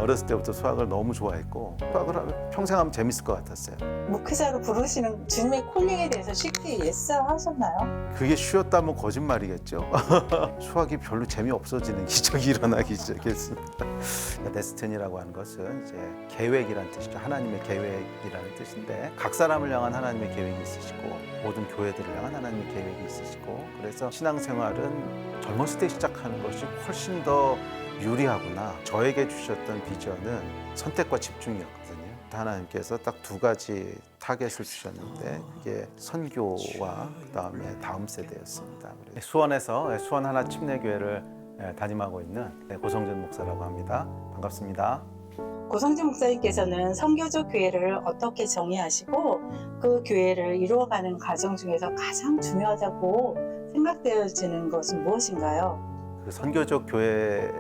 어렸을 때부터 수학을 너무 좋아했고 수학을 하면 평생 하면 재밌을 것 같았어요. 목회자로 부르시는 주님의 콜링에 대해서 쉽게 예스 하셨나요? 그게 쉬웠다면 거짓말이겠죠. 수학이 별로 재미없어지는 기적이 일어나기 시작했습니다. 데스티니라고 하는 것은 이제 계획이라는 뜻이죠. 하나님의 계획이라는 뜻인데 각 사람을 향한 하나님의 계획이 있으시고 모든 교회들을 향한 하나님의 계획이 있으시고 그래서 신앙생활은 젊었을 때 시작하는 것이 훨씬 더 유리하구나. 저에게 주셨던 비전은 선택과 집중이었거든요. 하나님께서 딱 두 가지 타겟을 주셨는데 그게 선교와 그다음에 다음 세대였습니다. 수원에서 수원 하나 침례교회를 담임하고 있는 고성준 목사라고 합니다. 반갑습니다. 고성진 목사님께서는 선교적 교회를 어떻게 정의하시고 그 교회를 이루어가는 과정 중에서 가장 중요하다고 생각되어지는 것은 무엇인가요? 그 선교적 교회에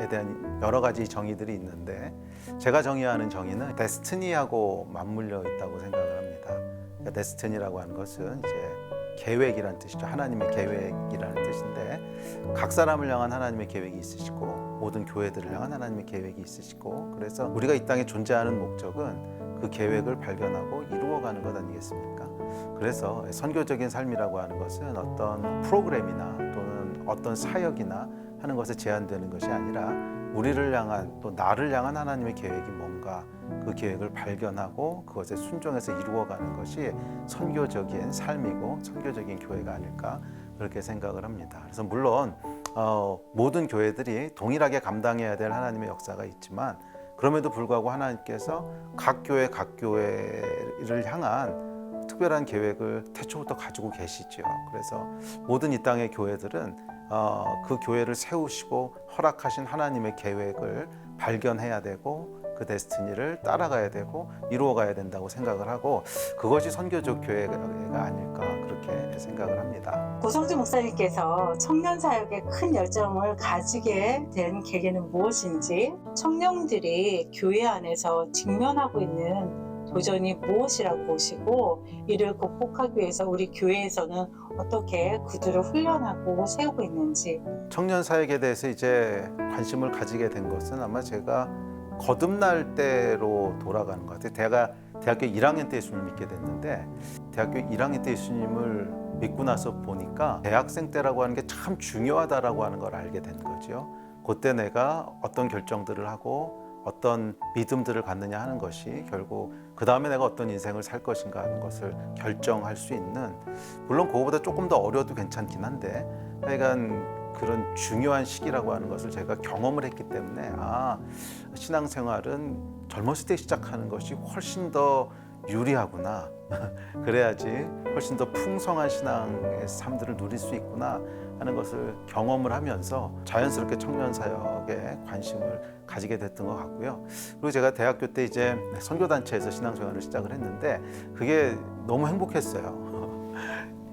대한 여러 가지 정의들이 있는데 제가 정의하는 정의는 데스티니하고 맞물려 있다고 생각을 합니다. 그러니까 데스티니라고 하는 것은 이제 계획이라는 뜻이죠. 하나님의 계획이라는 뜻인데 각 사람을 향한 하나님의 계획이 있으시고 모든 교회들을 향한 하나님의 계획이 있으시고 그래서 우리가 이 땅에 존재하는 목적은 그 계획을 발견하고 이루어가는 것 아니겠습니까? 그래서 선교적인 삶이라고 하는 것은 어떤 프로그램이나 또는 어떤 사역이나 하는 것에 제한되는 것이 아니라 우리를 향한 또 나를 향한 하나님의 계획이 뭔가 그 계획을 발견하고 그것에 순종해서 이루어가는 것이 선교적인 삶이고 선교적인 교회가 아닐까 그렇게 생각을 합니다. 그래서 물론 모든 교회들이 동일하게 감당해야 될 하나님의 역사가 있지만 그럼에도 불구하고 하나님께서 각 교회를 향한 특별한 계획을 태초부터 가지고 계시죠. 그래서 모든 이 땅의 교회들은 그 교회를 세우시고 허락하신 하나님의 계획을 발견해야 되고 그 데스티니를 따라가야 되고 이루어가야 된다고 생각을 하고 그것이 선교적 교회가 아닐까 그렇게 생각을 합니다. 고성진 목사님께서 청년 사역에 큰 열정을 가지게 된 계기는 무엇인지 청년들이 교회 안에서 직면하고 있는 도전이 무엇이라고 보시고 이를 극복하기 위해서 우리 교회에서는 어떻게 그들을 훈련하고 세우고 있는지. 청년 사역에 대해서 이제 관심을 가지게 된 것은 아마 제가 거듭날 때로 돌아가는 것 같아요. 대학교 1학년 때 예수님을 믿게 됐는데 대학교 1학년 때 예수님을 믿고 나서 보니까 대학생 때라고 하는 게 참 중요하다라고 하는 걸 알게 된 거죠. 그때 내가 어떤 결정들을 하고 어떤 믿음들을 갖느냐 하는 것이 결국 그 다음에 내가 어떤 인생을 살 것인가 하는 것을 결정할 수 있는 물론 그거보다 조금 더 어려도 괜찮긴 한데 하여간 그런 중요한 시기라고 하는 것을 제가 경험을 했기 때문에 신앙생활은 젊었을 때 시작하는 것이 훨씬 더 유리하구나. 그래야지 훨씬 더 풍성한 신앙의 삶들을 누릴 수 있구나 하는 것을 경험을 하면서 자연스럽게 청년 사역에 관심을 가지게 됐던 것 같고요. 그리고 제가 대학교 때 이제 선교단체에서 신앙생활을 시작을 했는데 그게 너무 행복했어요.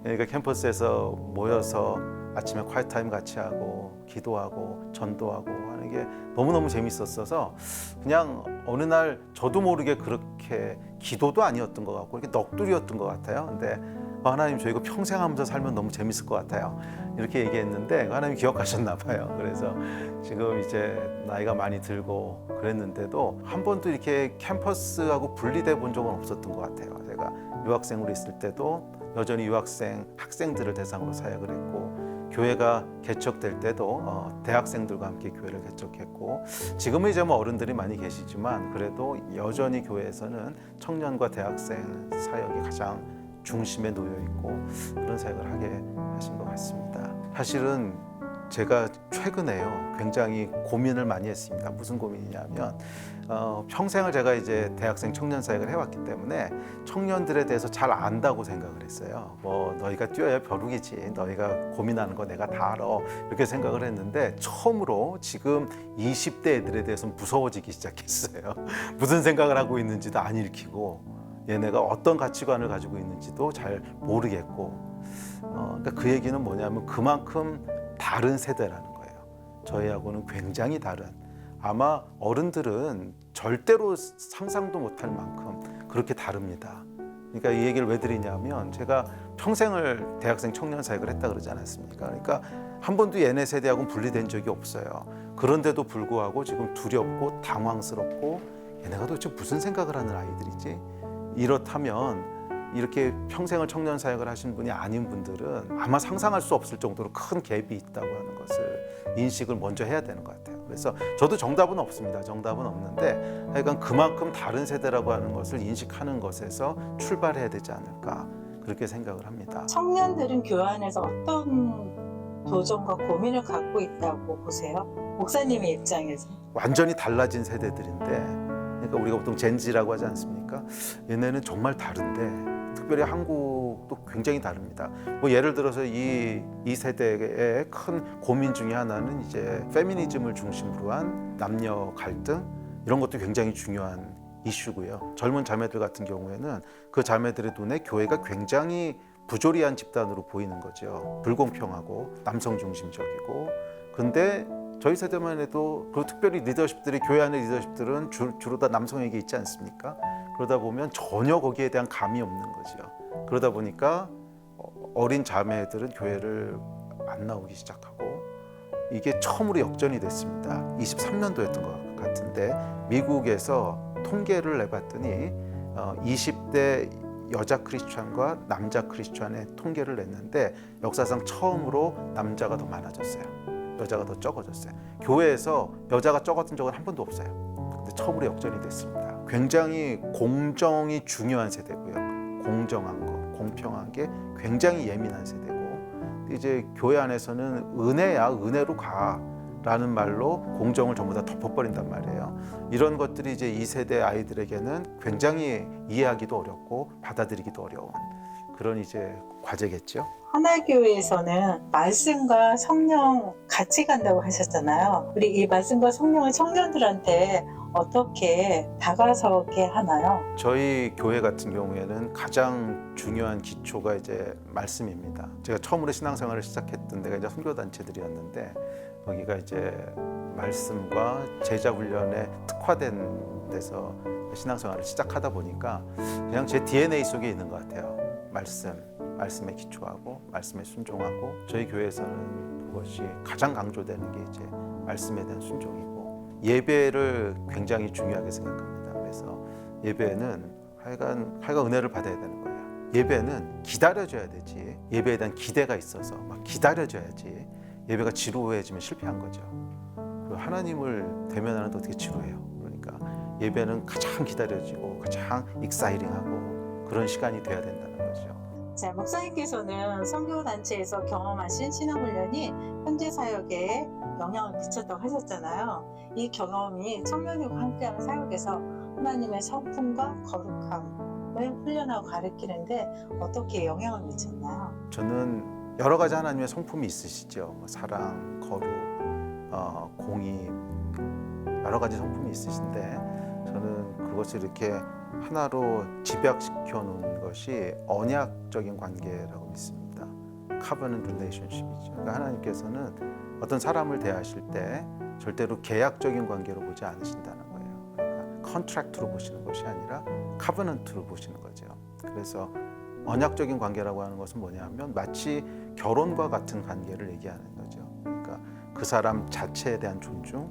그러니까 캠퍼스에서 모여서 아침에 콰이트 타임 같이 하고 기도하고 전도하고 하는 게 너무너무 재밌었어서 그냥 어느 날 저도 모르게 그렇게 기도도 아니었던 것 같고 이렇게 넋두리였던 것 같아요. 근데 하나님 저 이거 평생 하면서 살면 너무 재밌을 것 같아요. 이렇게 얘기했는데 하나님 기억하셨나 봐요. 그래서 지금 이제 나이가 많이 들고 그랬는데도 한 번도 이렇게 캠퍼스하고 분리돼 본 적은 없었던 것 같아요. 제가 유학생으로 있을 때도 여전히 학생들을 대상으로 사역을 했고 교회가 개척될 때도 대학생들과 함께 교회를 개척했고 지금은 이제 뭐 어른들이 많이 계시지만 그래도 여전히 교회에서는 청년과 대학생 사역이 가장 중심에 놓여 있고 그런 사역을 하게 하신 것 같습니다. 사실은 제가 최근에요 굉장히 고민을 많이 했습니다. 무슨 고민이냐면 평생을 제가 이제 대학생 청년 사역을 해왔기 때문에 청년들에 대해서 잘 안다고 생각을 했어요. 뭐 너희가 뛰어야 벼룩이지 너희가 고민하는 거 내가 다 알아 이렇게 생각을 했는데 처음으로 지금 20대 애들에 대해서 무서워지기 시작했어요. 무슨 생각을 하고 있는지도 안 읽히고 얘네가 어떤 가치관을 가지고 있는지도 잘 모르겠고 그러니까 그 얘기는 뭐냐면 그만큼 다른 세대라는 거예요. 저희하고는 굉장히 다른 아마 어른들은 절대로 상상도 못할 만큼 그렇게 다릅니다. 그러니까 이 얘기를 왜 드리냐면 제가 평생을 대학생 청년 사역을 했다 그러지 않았습니까? 그러니까 한 번도 얘네 세대하고는 분리된 적이 없어요. 그런데도 불구하고 지금 두렵고 당황스럽고 얘네가 도대체 무슨 생각을 하는 아이들이지? 이렇다면 이렇게 평생을 청년 사역을 하신 분이 아닌 분들은 아마 상상할 수 없을 정도로 큰 갭이 있다고 하는 것을 인식을 먼저 해야 되는 것 같아요. 그래서 저도 정답은 없습니다. 정답은 없는데 하여간 그만큼 다른 세대라고 하는 것을 인식하는 것에서 출발해야 되지 않을까 그렇게 생각을 합니다. 청년들은 교회 안에서 어떤 도전과 고민을 갖고 있다고 보세요? 목사님의 입장에서. 완전히 달라진 세대들인데 그러니까 우리가 보통 젠지라고 하지 않습니까? 얘네는 정말 다른데 특별히 한국도 굉장히 다릅니다. 뭐 예를 들어서 이 세대의 큰 고민 중에 하나는 이제 페미니즘을 중심으로 한 남녀 갈등 이런 것도 굉장히 중요한 이슈고요. 젊은 자매들 같은 경우에는 그 자매들의 눈에 교회가 굉장히 부조리한 집단으로 보이는 거죠. 불공평하고 남성 중심적이고. 근데 저희 세대만 해도 그 특별히 리더십들이 교회 안의 리더십들은 주로 다 남성에게 있지 않습니까? 그러다 보면 전혀 거기에 대한 감이 없는 거죠. 그러다 보니까 어린 자매들은 교회를 안 나오기 시작하고 이게 처음으로 역전이 됐습니다. 23년도였던 것 같은데 미국에서 통계를 내봤더니 20대 여자 크리스찬과 남자 크리스찬의 통계를 냈는데 역사상 처음으로 남자가 더 많아졌어요. 여자가 더 적어졌어요. 교회에서 여자가 적었던 적은 한 번도 없어요. 근데 처음으로 역전이 됐습니다. 굉장히 공정이 중요한 세대고요. 공정한 거, 공평한 게 굉장히 예민한 세대고 이제 교회 안에서는 은혜야 은혜로 가라는 말로 공정을 전부 다 덮어버린단 말이에요. 이런 것들이 이제 이 세대 아이들에게는 굉장히 이해하기도 어렵고 받아들이기도 어려운 그런 이제 과제겠죠. 하나교회에서는 말씀과 성령 같이 간다고 하셨잖아요. 우리 이 말씀과 성령을 청년들한테 어떻게 다가서게 하나요? 저희 교회 같은 경우에는 가장 중요한 기초가 이제 말씀입니다. 제가 처음으로 신앙생활을 시작했던 데가 이제 선교단체들이었는데 거기가 이제 말씀과 제자 훈련에 특화된 데서 신앙생활을 시작하다 보니까 그냥 제 DNA 속에 있는 것 같아요. 말씀에 기초하고 말씀에 순종하고 저희 교회에서는 그것이 가장 강조되는 게 이제 말씀에 대한 순종이고 예배를 굉장히 중요하게 생각합니다. 그래서 예배는 하여간 은혜를 받아야 되는 거예요. 예배는 기다려줘야 되지. 예배에 대한 기대가 있어서 막 기다려줘야지. 예배가 지루해지면 실패한 거죠. 그리고 하나님을 대면하는데 어떻게 지루해요? 그러니까 예배는 가장 기다려지고 가장 익사이링하고 그런 시간이 돼야 된다는 거죠. 자, 목사님께서는 선교단체에서 경험하신 신앙훈련이 현재 사역에 영향을 미쳤다고 하셨잖아요. 이 경험이 청년들과 함께하는 사역에서 하나님의 성품과 거룩함을 훈련하고 가르치는데 어떻게 영향을 미쳤나요? 저는 여러 가지 하나님의 성품이 있으시죠. 뭐 사랑, 거룩, 공의 여러 가지 성품이 있으신데 저는 그것을 이렇게 하나로 집약시켜 놓은 것이 언약적인 관계라고 믿습니다. Covenant relationship이죠. 그러니까 하나님께서는 어떤 사람을 대하실 때 절대로 계약적인 관계로 보지 않으신다는 거예요. 그러니까 컨트랙트로 보시는 것이 아니라 카버넌트로 보시는 거죠. 그래서 언약적인 관계라고 하는 것은 뭐냐면 마치 결혼과 같은 관계를 얘기하는 거죠. 그러니까 그 사람 자체에 대한 존중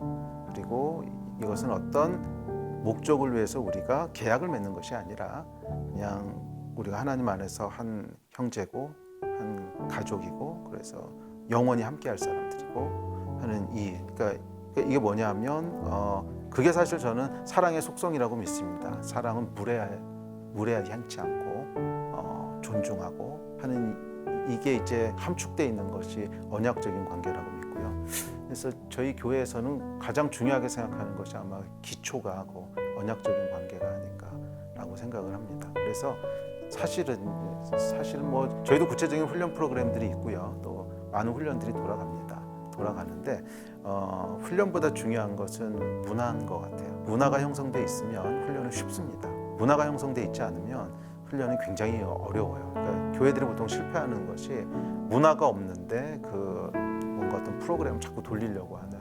그리고 이것은 어떤 목적을 위해서 우리가 계약을 맺는 것이 아니라 그냥 우리가 하나님 안에서 한 형제고 한 가족이고 그래서 영원히 함께할 사람들이고 하는 그러니까 이게 뭐냐면 그게 사실 저는 사랑의 속성이라고 믿습니다. 사랑은 무례하게 향치 않고 존중하고 하는 이게 이제 함축되어 있는 것이 언약적인 관계라고 믿고요. 그래서 저희 교회에서는 가장 중요하게 생각하는 것이 아마 기초가 하고 언약적인 관계가 아닐까라고 생각을 합니다. 그래서 사실은 뭐 저희도 구체적인 훈련 프로그램들이 있고요. 또 많은 훈련들이 돌아가는데 훈련보다 중요한 것은 문화인 것 같아요. 문화가 형성돼 있으면 훈련은 쉽습니다. 문화가 형성돼 있지 않으면 훈련은 굉장히 어려워요. 그러니까 교회들이 보통 실패하는 것이 문화가 없는데 뭔가 어떤 프로그램을 자꾸 돌리려고 하는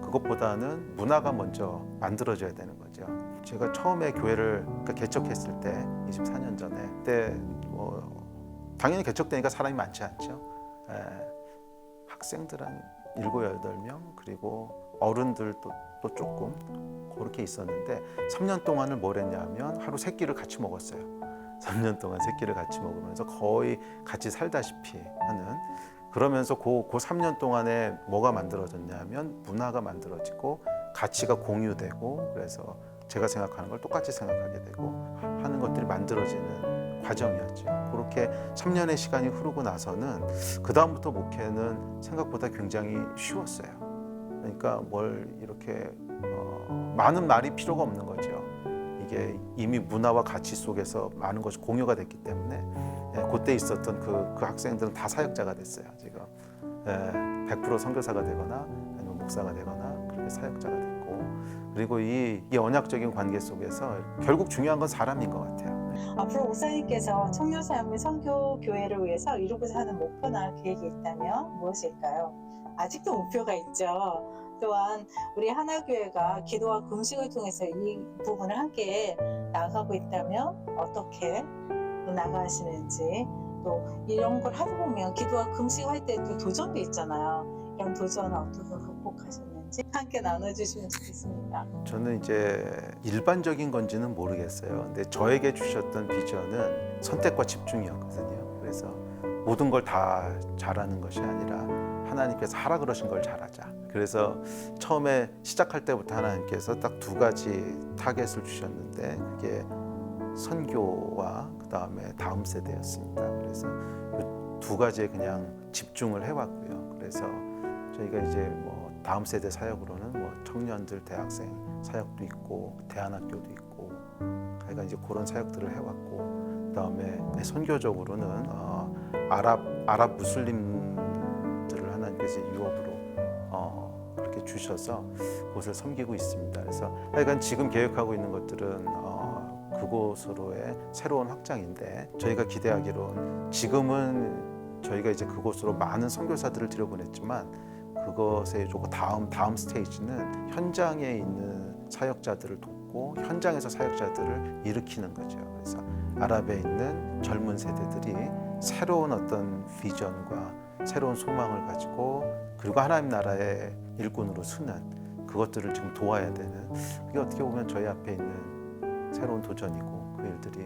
그것보다는 문화가 먼저 만들어져야 되는 거죠. 제가 처음에 교회를 그러니까 개척했을 때 24년 전에 그때 당연히 개척되니까 사람이 많지 않죠. 학생들 한 7, 8명 그리고 어른들도 또 조금 그렇게 있었는데 3년 동안을 뭘 했냐면 하루 3끼를 같이 먹었어요. 3년 동안 3끼를 같이 먹으면서 거의 같이 살다시피 하는 그러면서 그 3년 동안에 뭐가 만들어졌냐면 문화가 만들어지고 가치가 공유되고 그래서 제가 생각하는 걸 똑같이 생각하게 되고 하는 것들이 만들어지는 과정이었죠. 그렇게 3년의 시간이 흐르고 나서는 그 다음부터 목회는 생각보다 굉장히 쉬웠어요. 그러니까 뭘 이렇게 많은 말이 필요가 없는 거죠. 이게 이미 문화와 가치 속에서 많은 것이 공유가 됐기 때문에 그때 있었던 그 학생들은 다 사역자가 됐어요. 지금 100% 선교사가 되거나 아니면 목사가 되거나 그렇게 사역자가 됐고 그리고 이 언약적인 관계 속에서 결국 중요한 건 사람인 것 같아요. 앞으로 목사님께서 청년 사역 및 선교 교회를 위해서 이루고자 하는 목표나 계획이 있다면 무엇일까요? 아직도 목표가 있죠. 또한 우리 하나교회가 기도와 금식을 통해서 이 부분을 함께 나아가고 있다면 어떻게 나아가시는지 또 이런 걸 하다 보면 기도와 금식할 때 또 도전도 있잖아요. 이런 도전은 어떻게 극복하셨는지 함께 나눠주시면 좋겠습니다. 저는 이제 일반적인 건지는 모르겠어요. 근데 저에게 주셨던 비전은 선택과 집중이었거든요. 그래서 모든 걸 다 잘하는 것이 아니라 하나님께서 하라 그러신 걸 잘하자. 그래서 처음에 시작할 때부터 하나님께서 딱 2가지 타겟을 주셨는데 그게 선교와 그 다음 세대였습니다. 그래서 이 2가지에 그냥 집중을 해왔고요. 그래서 저희가 이제 다음 세대 사역으로는 청년들 대학생 사역도 있고 대안학교도 있고 저희가 이제 그런 사역들을 해왔고 그다음에 선교적으로는 아랍 무슬림들을 하나님께서 유업으로 그렇게 주셔서 그곳을 섬기고 있습니다. 그래서 하여간 지금 계획하고 있는 것들은 그곳으로의 새로운 확장인데 저희가 기대하기로는 지금은 저희가 이제 그곳으로 많은 선교사들을 들여보냈지만 그것의 조금 다음 스테이지는 현장에 있는 사역자들을 돕고 현장에서 사역자들을 일으키는 거죠. 그래서 아랍에 있는 젊은 세대들이 새로운 어떤 비전과 새로운 소망을 가지고 그리고 하나님 나라의 일꾼으로 서는 그것들을 지금 도와야 되는 그게 어떻게 보면 저희 앞에 있는 새로운 도전이고 그 일들이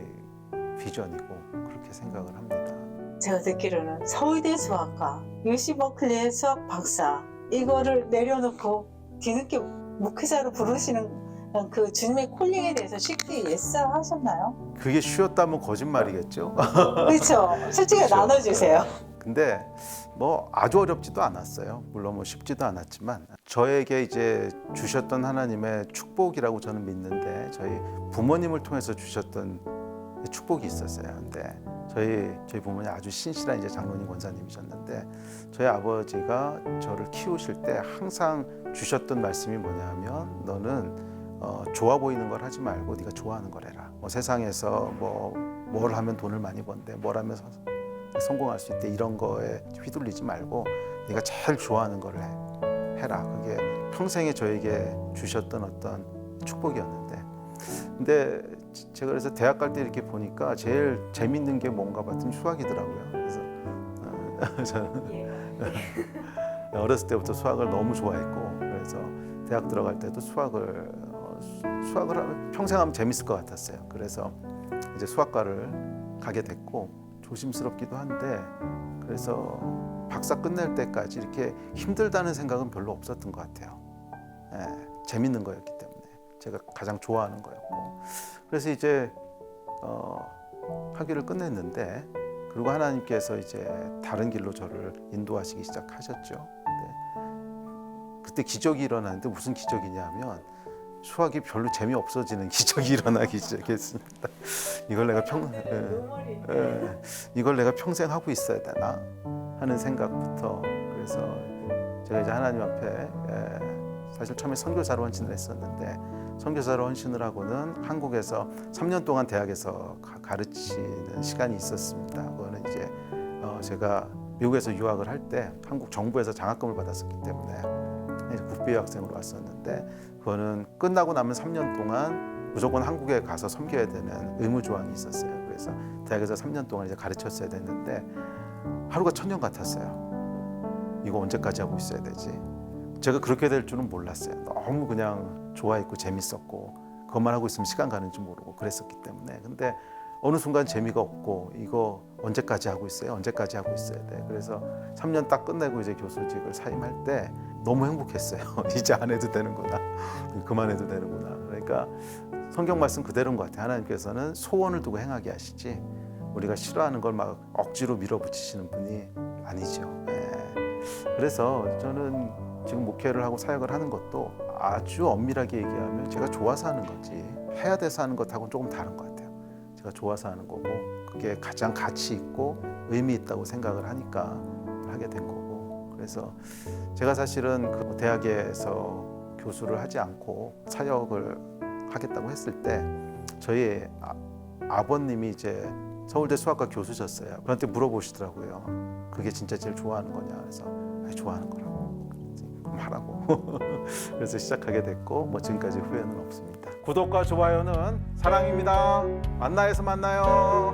비전이고 그렇게 생각을 합니다. 제가 듣기로는 서울대 수학과 UC 버클리의 수학 박사 이거를 내려놓고 뒤늦게 목회자로 부르시는 그 주님의 콜링에 대해서 쉽게 예스 하셨나요? 그게 쉬웠다면 거짓말이겠죠. 그렇죠. 솔직히 그렇죠. 나눠주세요. 근데 아주 어렵지도 않았어요. 물론 쉽지도 않았지만 저에게 이제 주셨던 하나님의 축복이라고 저는 믿는데 저희 부모님을 통해서 주셨던 축복이 있었어요. 근데 저희 부모님 아주 신실한 이제 장로님 권사님이셨는데 저희 아버지가 저를 키우실 때 항상 주셨던 말씀이 뭐냐면 너는 좋아 보이는 걸 하지 말고 네가 좋아하는 걸 해라. 세상에서 뭘 하면 돈을 많이 번대, 뭘 하면 성공할 수 있대 이런 거에 휘둘리지 말고 네가 제일 좋아하는 걸 해라. 그게 평생에 저에게 주셨던 어떤 축복이었는데 근데 제가 그래서 대학 갈 때 이렇게 보니까 제일 재밌는 게 뭔가 봤더니 수학이더라고요. 그래서 저는 어렸을 때부터 수학을 너무 좋아했고 그래서 대학 들어갈 때도 수학을 하면 평생 하면 재밌을 것 같았어요. 그래서 이제 수학과를 가게 됐고 조심스럽기도 한데 그래서 박사 끝낼 때까지 이렇게 힘들다는 생각은 별로 없었던 것 같아요. 재밌는 거였기 때문에 제가 가장 좋아하는 거였고 그래서 이제 학위를 끝냈는데 그리고 하나님께서 이제 다른 길로 저를 인도하시기 시작하셨죠. 근데 그때 기적이 일어나는데 무슨 기적이냐면 수학이 별로 재미없어지는 기적이 일어나기 시작했습니다. 이걸 내가 평생 하고 있어야 되나 하는 생각부터 그래서 제가 이제 하나님 앞에 사실 처음에 선교사로 헌신을 했었는데 선교사로 헌신을 하고는 한국에서 3년 동안 대학에서 가르치는 시간이 있었습니다. 그거는 이제 제가 미국에서 유학을 할 때 한국 정부에서 장학금을 받았었기 때문에 국비 학생으로 왔었는데 그거는 끝나고 나면 3년 동안 무조건 한국에 가서 섬겨야 되는 의무 조항이 있었어요. 그래서 대학에서 3년 동안 이제 가르쳤어야 됐는데 하루가 천년 같았어요. 이거 언제까지 하고 있어야 되지? 제가 그렇게 될 줄은 몰랐어요. 너무 그냥 좋아했고 재밌었고 그것만 하고 있으면 시간 가는 줄 모르고 그랬었기 때문에. 근데 어느 순간 재미가 없고 이거 언제까지 하고 있어요? 언제까지 하고 있어야 돼? 그래서 3년 딱 끝내고 이제 교수직을 사임할 때 너무 행복했어요. 이제 안 해도 되는구나. 그만해도 되는구나. 그러니까 성경 말씀 그대로인 것 같아요. 하나님께서는 소원을 두고 행하게 하시지 우리가 싫어하는 걸 막 억지로 밀어붙이시는 분이 아니죠. 예. 그래서 저는 지금 목회를 하고 사역을 하는 것도 아주 엄밀하게 얘기하면 제가 좋아서 하는 거지 해야 돼서 하는 것하고는 조금 다른 것 같아요. 제가 좋아서 하는 거고 그게 가장 가치 있고 의미 있다고 생각을 하니까 하게 된 거고. 그래서 제가 사실은 그 대학에서 교수를 하지 않고 사역을 하겠다고 했을 때 저희 아버님이 이제 서울대 수학과 교수셨어요. 그한테 물어보시더라고요. 그게 진짜 제일 좋아하는 거냐? 그래서 좋아하는 거라고. 그럼 하라고. 그래서 시작하게 됐고 뭐 지금까지 후회는 없습니다. 구독과 좋아요는 사랑입니다. 만나에서 만나요.